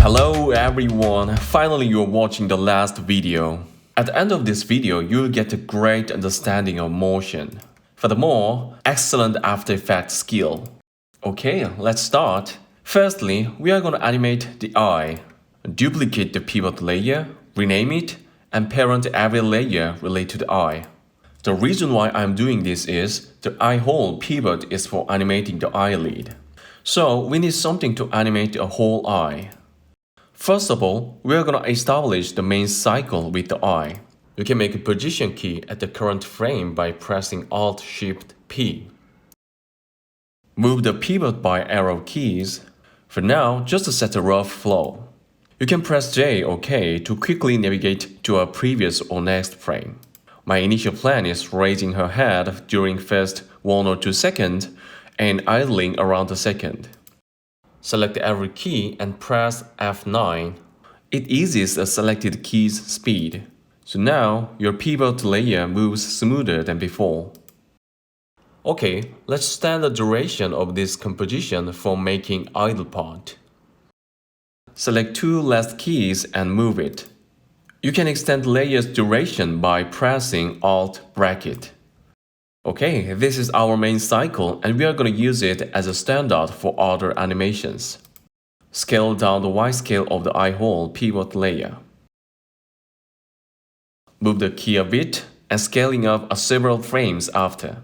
Hello everyone, finally you're watching the last video. At the end of this video, you'll get a great understanding of motion. Furthermore, excellent After Effects skill. Okay, let's start. Firstly, we are going to animate the eye. Duplicate the pivot layer, rename it, and parent every layer related to the eye. The reason why I'm doing this is the eye hole pivot is for animating the eyelid. So we need something to animate a whole eye. First of all, we are going to establish the main cycle with the eye. You can make a position key at the current frame by pressing Alt-Shift-P. Move the pivot by arrow keys. For now, just to set a rough flow. You can press J or K to quickly navigate to a previous or next frame. My initial plan is raising her head during first 1 or 2 seconds and idling around a second. Select every key and press F9. It eases a selected key's speed. So now your pivot layer moves smoother than before. Okay, let's stand the duration of this composition for making idle part. Select 2 last keys and move it. You can extend layer's duration by pressing Alt bracket. Okay, this is our main cycle and we are going to use it as a standard for other animations. Scale down the Y scale of the eye hole pivot layer. Move the key a bit and scaling up several frames after.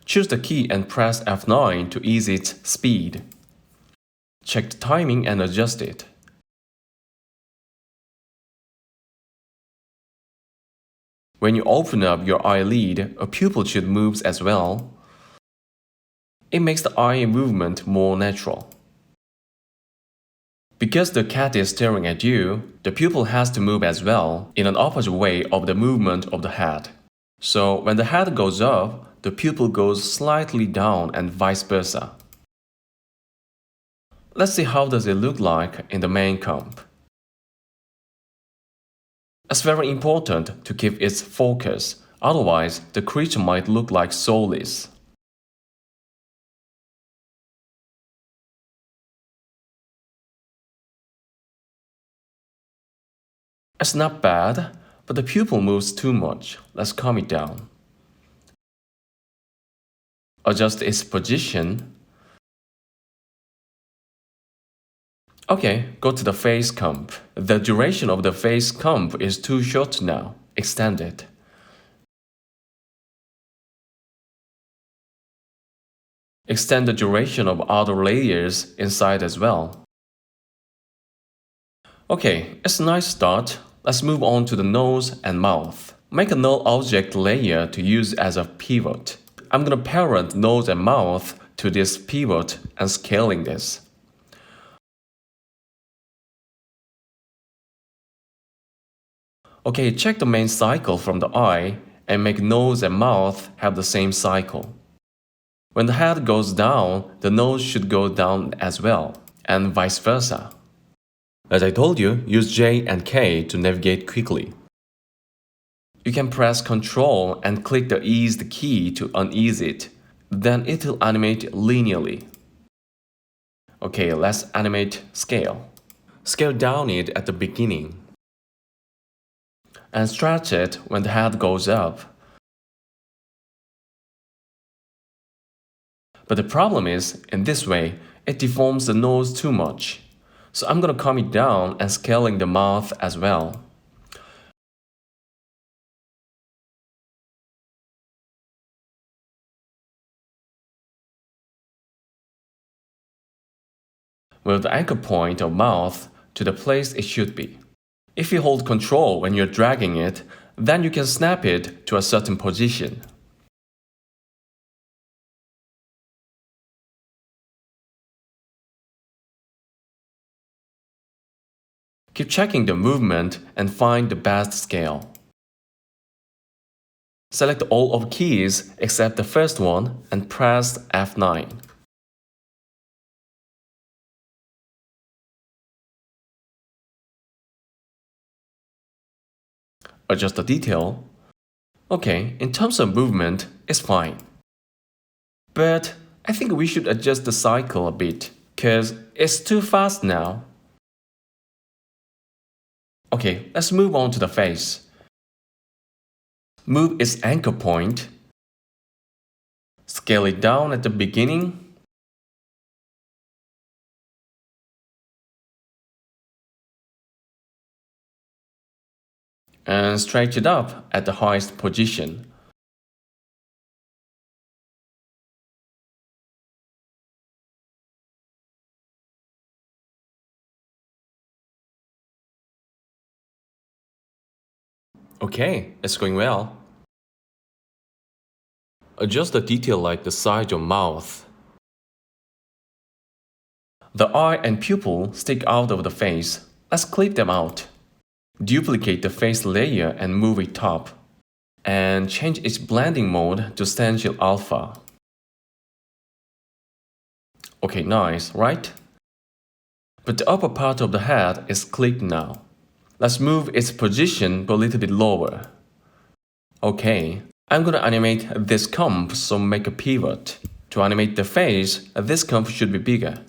Choose the key and press F9 to ease its speed. Check the timing and adjust it. When you open up your eyelid, a pupil should move as well. It makes the eye movement more natural. Because the cat is staring at you, the pupil has to move as well in an opposite way of the movement of the head. So when the head goes up, the pupil goes slightly down and vice versa. Let's see how does it look like in the main comp. It's very important to keep its focus, otherwise the creature might look like soulless. It's not bad, but the pupil moves too much. Let's calm it down. Adjust its position. Okay, go to the face comp. The duration of the face comp is too short now. Extend it. Extend the duration of other layers inside as well. Okay, it's a nice start. Let's move on to the nose and mouth. Make a null object layer to use as a pivot. I'm gonna parent nose and mouth to this pivot and scaling this. Okay, check the main cycle from the eye and make nose and mouth have the same cycle. When the head goes down, the nose should go down as well, and vice versa. As I told you, use J and K to navigate quickly. You can press Ctrl and click the eased key to unease it, then it will animate linearly. Okay, let's animate scale. Scale down it at the beginning. And stretch it when the head goes up. But the problem is, in this way, it deforms the nose too much. So I'm gonna calm it down and scaling the mouth as well. Move the anchor point of mouth to the place it should be. If you hold Ctrl when you're dragging it, then you can snap it to a certain position. Keep checking the movement and find the best scale. Select all of keys except the first one and press F9. Adjust the detail. Okay, in terms of movement, it's fine. But I think we should adjust the cycle a bit. because it's too fast now. Okay, let's move on to the face. Move its anchor point. Scale it down at the beginning. And stretch it up at the highest position. Okay, it's going well. Adjust the detail like the side of mouth. The eye and pupil stick out of the face. Let's clip them out. Duplicate the face layer and move it up. And change its blending mode to stencil alpha. Okay, nice, right? But the upper part of the head is clipped now. Let's move its position a little bit lower. Okay, I'm gonna animate this comp, so make a pivot. To animate the face, this comp should be bigger.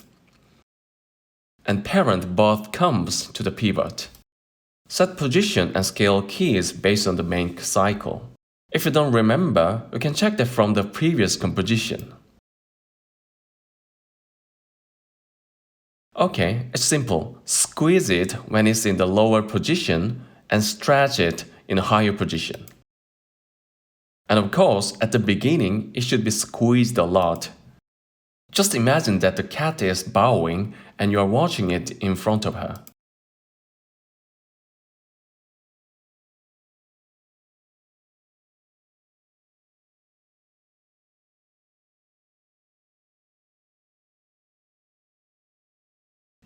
And parent both comps to the pivot. Set position and scale keys based on the main cycle. If you don't remember, you can check that from the previous composition. Okay, it's simple. Squeeze it when it's in the lower position and stretch it in a higher position. And of course, at the beginning, it should be squeezed a lot. Just imagine that the cat is bowing and you are watching it in front of her.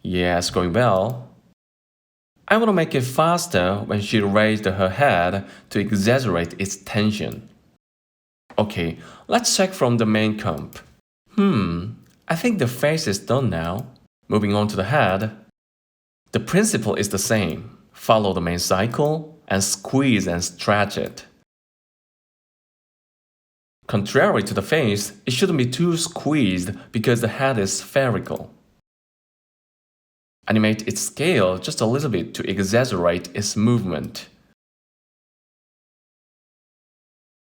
Yeah, it's going well. I want to make it faster when she raised her head to exaggerate its tension. Okay, let's check from the main comp. I think the face is done now. Moving on to the head. The principle is the same. Follow the main cycle and squeeze and stretch it. Contrary to the face, it shouldn't be too squeezed because the head is spherical. Animate its scale just a little bit to exaggerate its movement.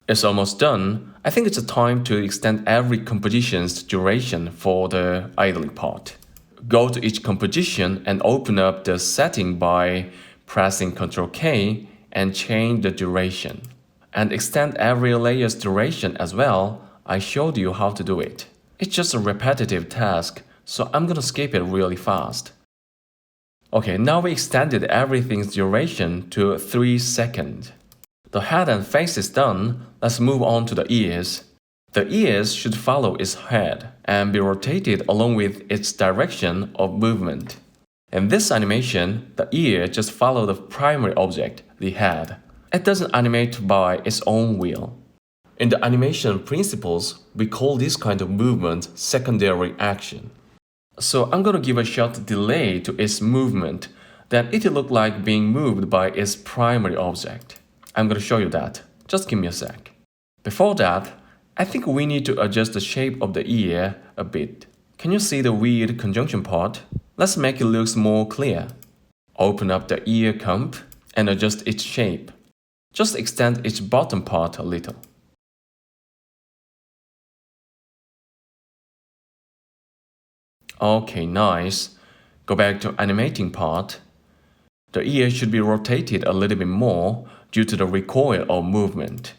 It's almost done. I think it's time to extend every composition's duration for the idling part. Go to each composition and open up the setting by pressing Ctrl K and change the duration. And extend every layer's duration as well. I showed you how to do it. It's just a repetitive task, so I'm gonna skip it really fast. Okay, now we extended everything's duration to 3 seconds. The head and face is done. Let's move on to the ears. The ears should follow its head and be rotated along with its direction of movement. In this animation, the ear just follows the primary object, the head. It doesn't animate by its own will. In the animation principles, we call this kind of movement secondary action. So I'm gonna give a short delay to its movement, then it'll look like being moved by its primary object. I'm gonna show you that. Just give me a sec. Before that, I think we need to adjust the shape of the ear a bit. Can you see the weird conjunction part? Let's make it look more clear. Open up the ear comp and adjust its shape. Just extend its bottom part a little. Okay, nice. Go back to animating part. The ear should be rotated a little bit more due to the recoil of movement.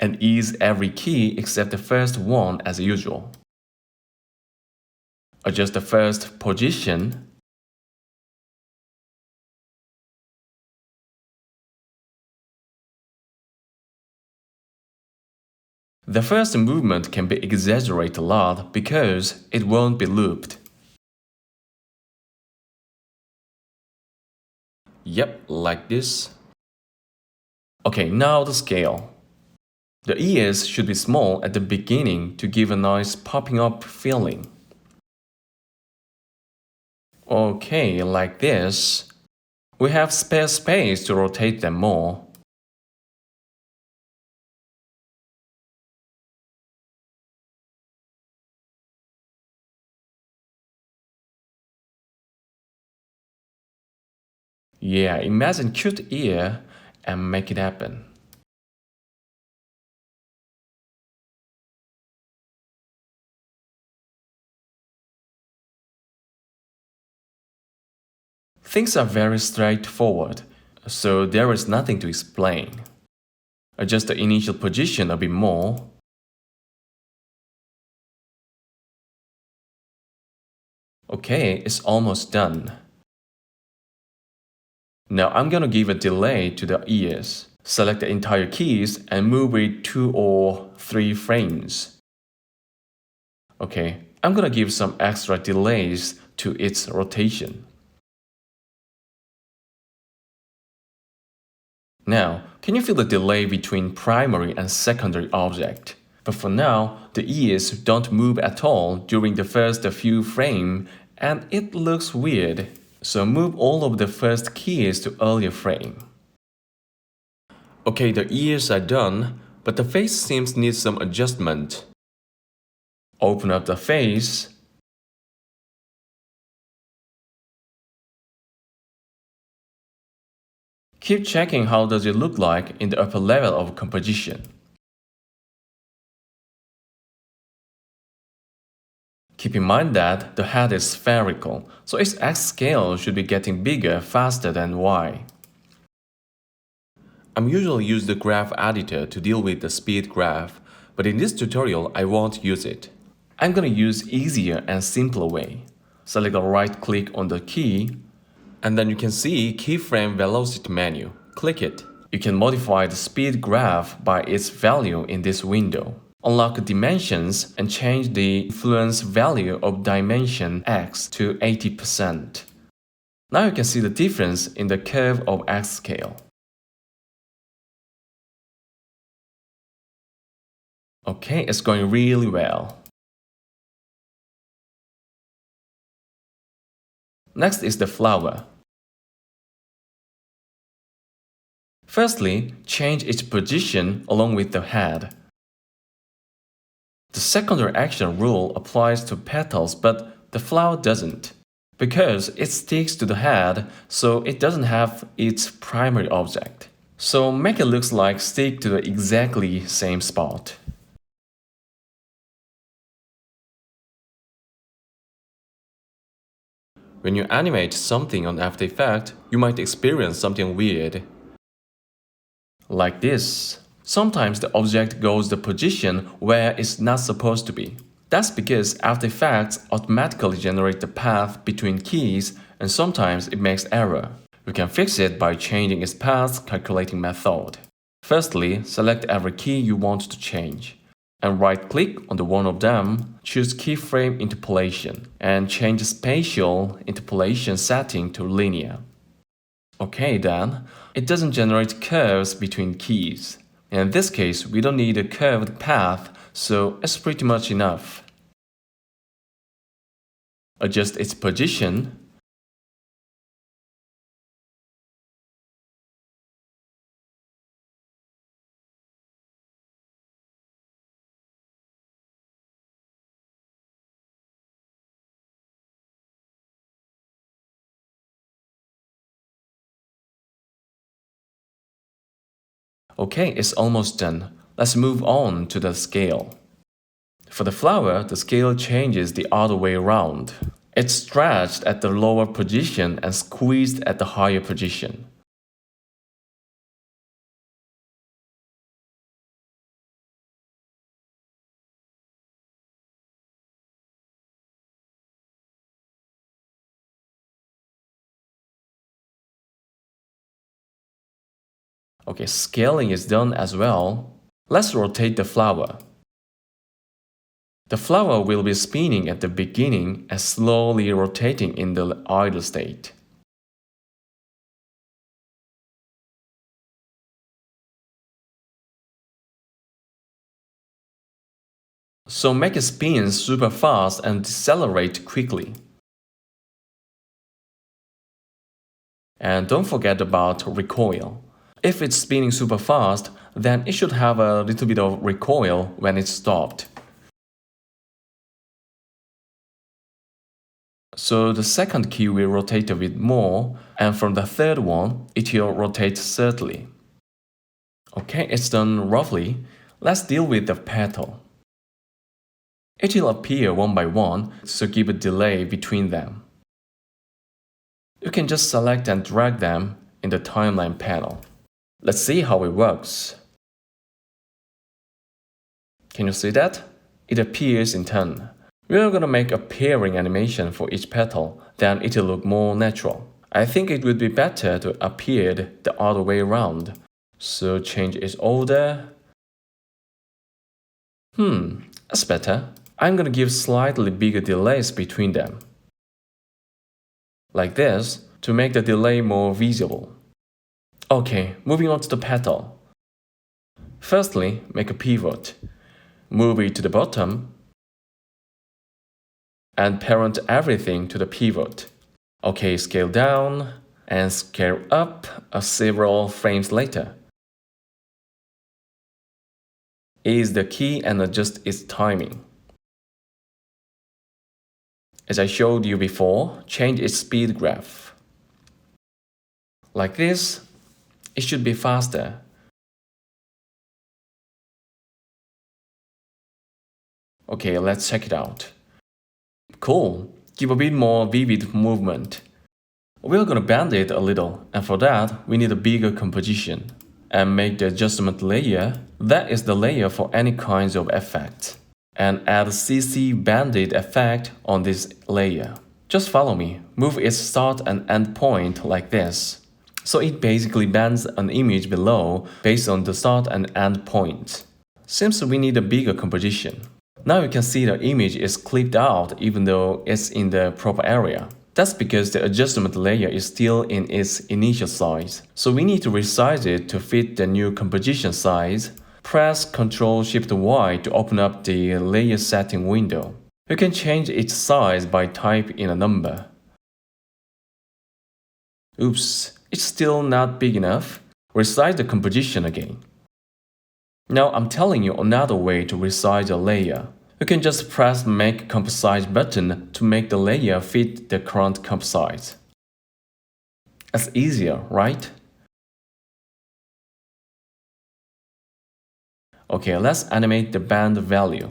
And ease every key except the first one as usual. Adjust the first position. The first movement can be exaggerated a lot because it won't be looped. Yep, like this. Okay, now the scale. The ears should be small at the beginning to give a nice popping up feeling. Okay, like this. We have spare space to rotate them more. Yeah, imagine cute ear and make it happen. Things are very straightforward, so there is nothing to explain. Adjust the initial position a bit more. Okay, it's almost done. Now I'm gonna give a delay to the ears. Select the entire keys and move it 2 or 3 frames. Okay, I'm gonna give some extra delays to its rotation. Now, can you feel the delay between primary and secondary object? But for now, the ears don't move at all during the first few frames and it looks weird. So move all of the first keys to earlier frame. Okay, the ears are done, but the face seems need some adjustment. Open up the face. Keep checking how does it look like in the upper level of composition. Keep in mind that the head is spherical, so its X scale should be getting bigger faster than Y. I'm usually use the graph editor to deal with the speed graph, but in this tutorial I won't use it. I'm gonna use easier and simpler way. Select a right click on the key, and then you can see keyframe velocity menu. Click it. You can modify the speed graph by its value in this window. Unlock dimensions and change the influence value of dimension X to 80%. Now you can see the difference in the curve of X scale. Okay, it's going really well. Next is the flower. Firstly, change its position along with the head. The secondary action rule applies to petals, but the flower doesn't. Because it sticks to the head, so it doesn't have its primary object. So make it look like stick to the exactly same spot. When you animate something on After Effects, you might experience something weird. Like this. Sometimes the object goes the position where it's not supposed to be. That's because After Effects automatically generates the path between keys and sometimes it makes error. You can fix it by changing its path calculating method. Firstly, select every key you want to change. And right-click on the one of them, choose Keyframe Interpolation, and change the Spatial Interpolation setting to Linear. Okay then, it doesn't generate curves between keys. In this case, we don't need a curved path, so it's pretty much enough. Adjust its position. Okay, it's almost done. Let's move on to the scale. For the flower, the scale changes the other way around. It's stretched at the lower position and squeezed at the higher position. Okay, scaling is done as well. Let's rotate the flower. The flower will be spinning at the beginning and slowly rotating in the idle state. So make it spin super fast and decelerate quickly. And don't forget about recoil. If it's spinning super fast, then it should have a little bit of recoil when it's stopped. So the second key will rotate a bit more, and from the third one, it will rotate thirdly. Okay, it's done roughly. Let's deal with the petal. It will appear one by one, so give a delay between them. You can just select and drag them in the timeline panel. Let's see how it works. Can you see that? It appears in turn. We're gonna make a pairing animation for each petal, then it'll look more natural. I think it would be better to appear the other way around. So change its order. That's better. I'm gonna give slightly bigger delays between them. Like this, to make the delay more visible. Okay, moving on to the petal. Firstly, make a pivot. Move it to the bottom and parent everything to the pivot. Okay, scale down and scale up several frames later. Is the key and adjust its timing. As I showed you before, change its speed graph. Like this, it should be faster. Okay, let's check it out. Cool, give a bit more vivid movement. We're gonna bend it a little, and for that, we need a bigger composition. And make the adjustment layer, that is the layer for any kinds of effects. And add CC banded effect on this layer. Just follow me, move its start and end point like this. So it basically bends an image below based on the start and end point. Seems we need a bigger composition. Now you can see the image is clipped out even though it's in the proper area. That's because the adjustment layer is still in its initial size. So we need to resize it to fit the new composition size. Press Ctrl-Shift-Y to open up the layer setting window. You can change its size by typing in a number. Oops, it's still not big enough. Resize the composition again. Now I'm telling you another way to resize a layer. You can just press Make Composite button to make the layer fit the current composite. That's easier, right? Okay, let's animate the band value.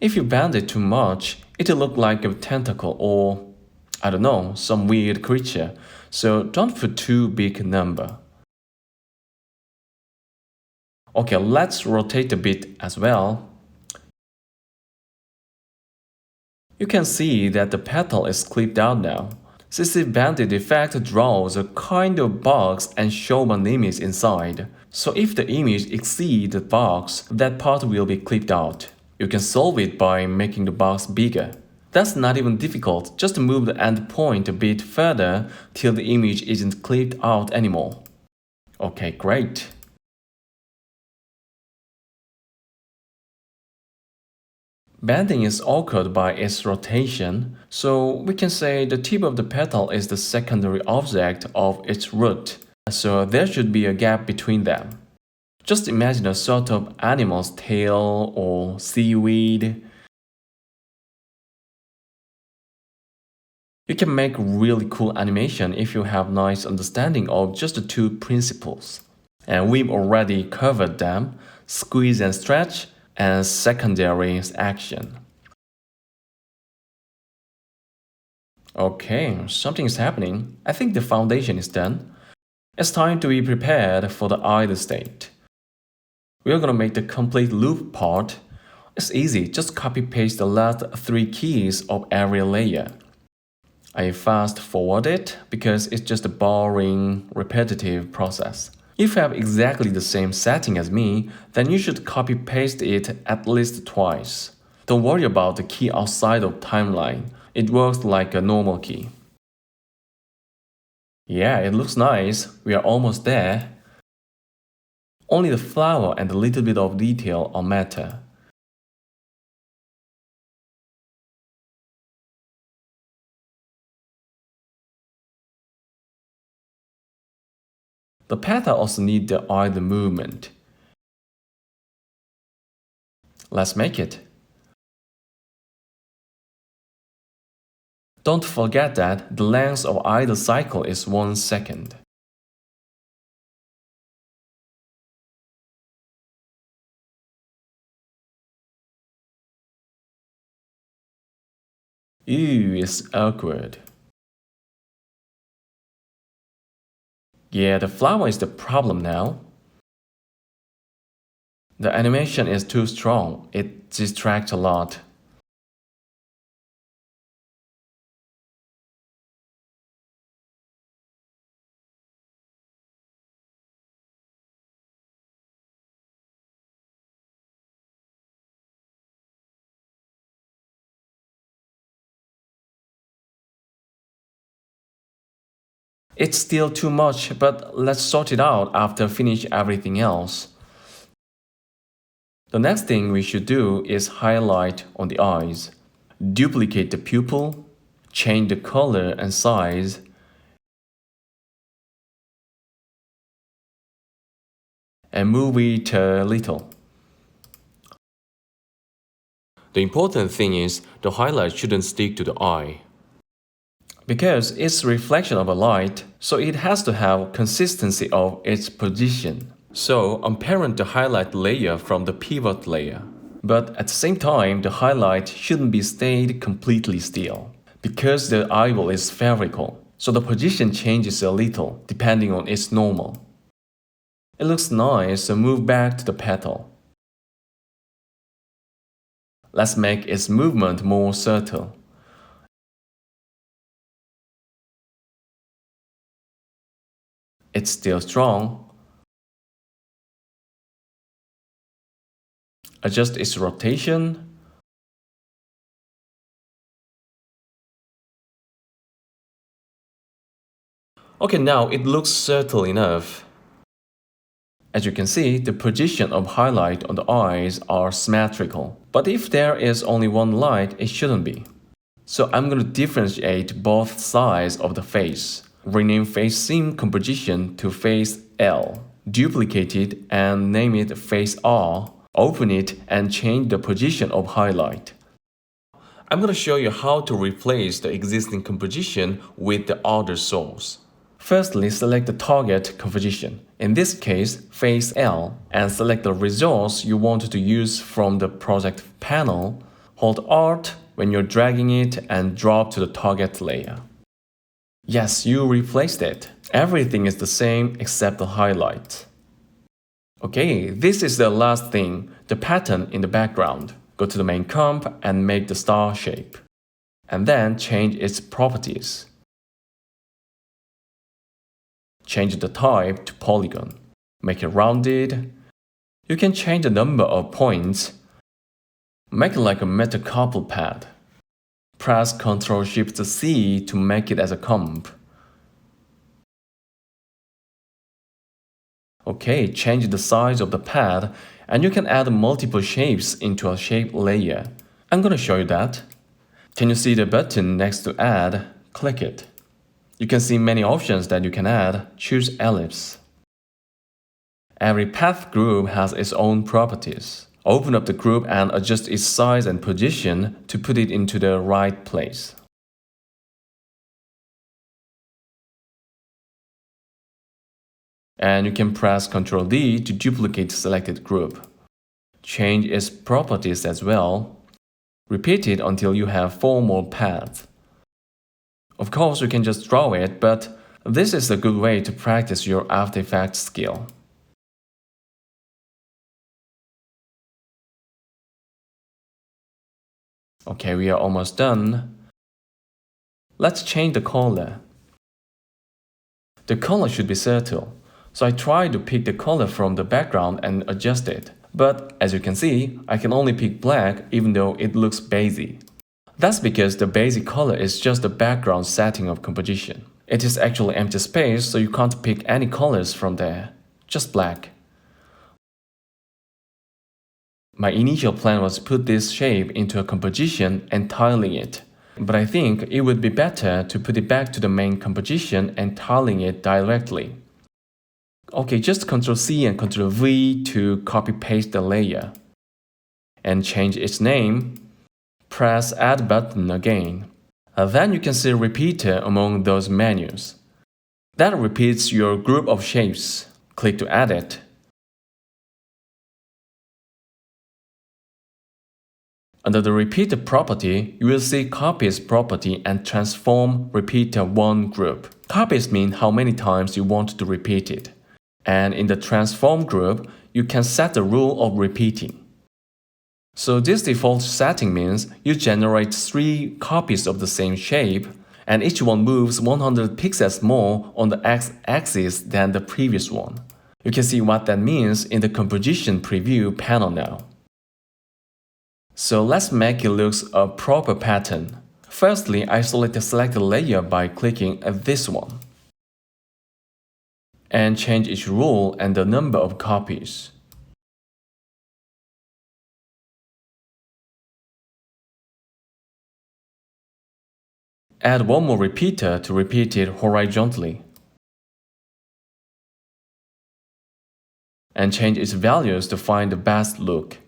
If you bend it too much, it'll look like a tentacle or, I don't know, some weird creature, so don't put too big a number. Okay, let's rotate a bit as well. You can see that the petal is clipped out now. Since the banded effect draws a kind of box and shows an image inside. So if the image exceeds the box, that part will be clipped out. You can solve it by making the box bigger. That's not even difficult, just move the end point a bit further till the image isn't clipped out anymore. Okay, great. Bending is awkward by its rotation, so we can say the tip of the petal is the secondary object of its root, so there should be a gap between them. Just imagine a sort of animal's tail or seaweed. You can make really cool animation if you have nice understanding of just the two principles. And we've already covered them, squeeze and stretch, and secondary action. Okay, something is happening. I think the foundation is done. It's time to be prepared for the either state. We're gonna make the complete loop part. It's easy, just copy-paste the last 3 keys of every layer. I fast forward it because it's just a boring, repetitive process. If you have exactly the same setting as me, then you should copy-paste it at least twice. Don't worry about the key outside of timeline. It works like a normal key. Yeah, it looks nice. We are almost there. Only the flower and a little bit of detail are matter. The petal also need the eye movement. Let's make it. Don't forget that the length of either cycle is 1 second. Ew, it's awkward. Yeah, the flower is the problem now. The animation is too strong, it distracts a lot. It's still too much, but let's sort it out after finish everything else. The next thing we should do is highlight on the eyes. Duplicate the pupil, change the color and size, and move it a little. The important thing is the highlight shouldn't stick to the eye. Because it's a reflection of a light, so it has to have consistency of its position. So unparent the highlight layer from the pivot layer. But at the same time, the highlight shouldn't be stayed completely still. Because the eyeball is spherical, so the position changes a little depending on its normal. It looks nice, so move back to the petal. Let's make its movement more subtle. It's still strong. Adjust its rotation. Okay, now it looks subtle enough. As you can see, the position of highlight on the eyes are symmetrical. But if there is only one light, it shouldn't be. So I'm going to differentiate both sides of the face. Rename face seam composition to face L. Duplicate it and name it face R. Open it and change the position of highlight. I'm going to show you how to replace the existing composition with the other source. Firstly, select the target composition, in this case, face L, and select the resource you want to use from the project panel. Hold Alt when you're dragging it and drop to the target layer. Yes, you replaced it. Everything is the same except the highlight. Okay, this is the last thing, the pattern in the background. Go to the main comp and make the star shape. And then change its properties. Change the type to polygon. Make it rounded. You can change the number of points. Make it like a metacarpal pad. Press Ctrl-Shift-C to make it as a comp. Okay, change the size of the pad and you can add multiple shapes into a shape layer. I'm going to show you that. Can you see the button next to add? Click it. You can see many options that you can add. Choose ellipse. Every path group has its own properties. Open up the group and adjust its size and position to put it into the right place. And you can press Ctrl-D to duplicate the selected group. Change its properties as well. Repeat it until you have 4 more paths. Of course, you can just draw it, but this is a good way to practice your After Effects skill. Okay, we are almost done. Let's change the color. The color should be subtle, so I try to pick the color from the background and adjust it. But as you can see, I can only pick black even though it looks basic. That's because the basic color is just the background setting of composition. It is actually empty space, so you can't pick any colors from there, just black. My initial plan was to put this shape into a composition and tiling it. But I think it would be better to put it back to the main composition and tiling it directly. Okay, just Ctrl-C and Ctrl-V to copy-paste the layer. and change its name. Press Add button again. Then you can see Repeater among those menus. That repeats your group of shapes. Click to add it. Under the Repeater property, you will see Copies property and Transform Repeater 1 group. Copies mean how many times you want to repeat it. And in the Transform group, you can set the rule of repeating. So this default setting means you generate 3 copies of the same shape, and each one moves 100 pixels more on the x-axis than the previous one. You can see what that means in the Composition Preview panel now. So let's make it look a proper pattern. Firstly, isolate the selected layer by clicking at this one. And change each rule and the number of copies. Add one more repeater to repeat it horizontally. And change its values to find the best look.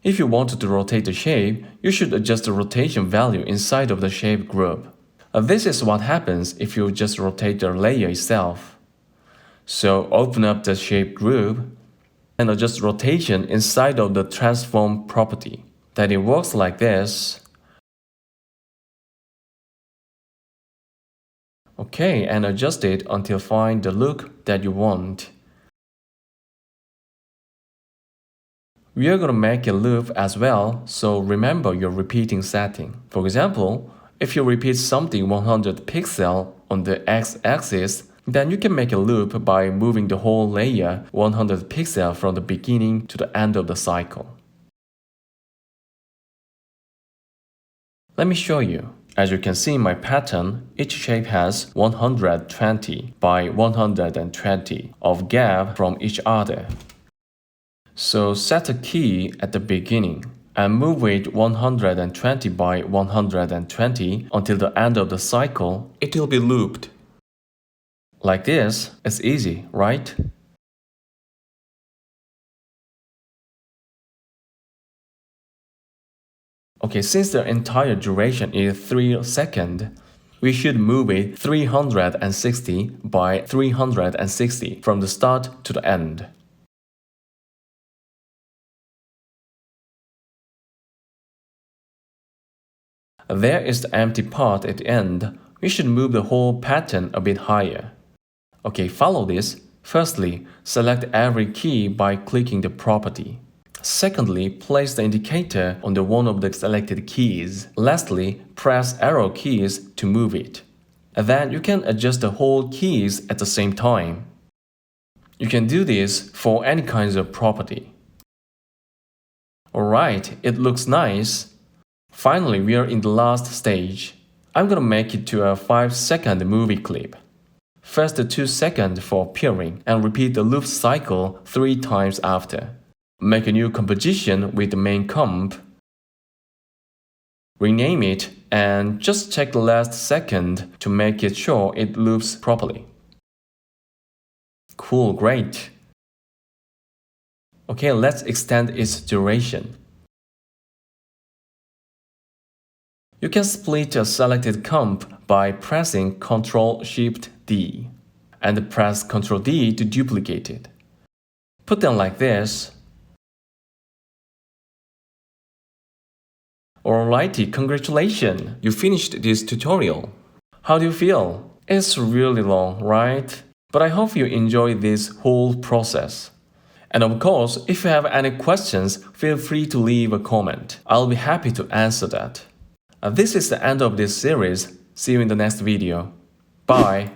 If you wanted to rotate the shape, you should adjust the rotation value inside of the shape group. This is what happens if you just rotate the layer itself. So open up the shape group and adjust rotation inside of the transform property. Then it works like this. Okay, and adjust it until find the look that you want. We are going to make a loop as well, so remember your repeating setting. For example, if you repeat something 100 pixels on the x-axis, then you can make a loop by moving the whole layer 100 pixels from the beginning to the end of the cycle. Let me show you. As you can see in my pattern, each shape has 120 by 120 of gap from each other. So set a key at the beginning and move it 120 by 120 until the end of the cycle. It will be looped. Like this, it's easy, right? Okay, since the entire duration is 3 seconds, we should move it 360 by 360 from the start to the end. There is the empty part at the end. We should move the whole pattern a bit higher. Okay, follow this. Firstly, select every key by clicking the property. Secondly, place the indicator on the one of the selected keys. Lastly, press arrow keys to move it. And then you can adjust the whole keys at the same time. You can do this for any kinds of property. Alright, it looks nice. Finally, we are in the last stage. I'm gonna make it to a 5-second movie clip. First 2 seconds for appearing and repeat the loop cycle 3 times after. Make a new composition with the main comp. Rename it and just check the last second to make it sure it loops properly. Cool, great. Okay, let's extend its duration. You can split a selected comp by pressing Ctrl-Shift-D and press Ctrl-D to duplicate it. Put them like this. Alrighty, congratulations! You finished this tutorial. How do you feel? It's really long, right? But I hope you enjoyed this whole process. And of course, if you have any questions, feel free to leave a comment. I'll be happy to answer that. This is the end of this series. See you in the next video. Bye!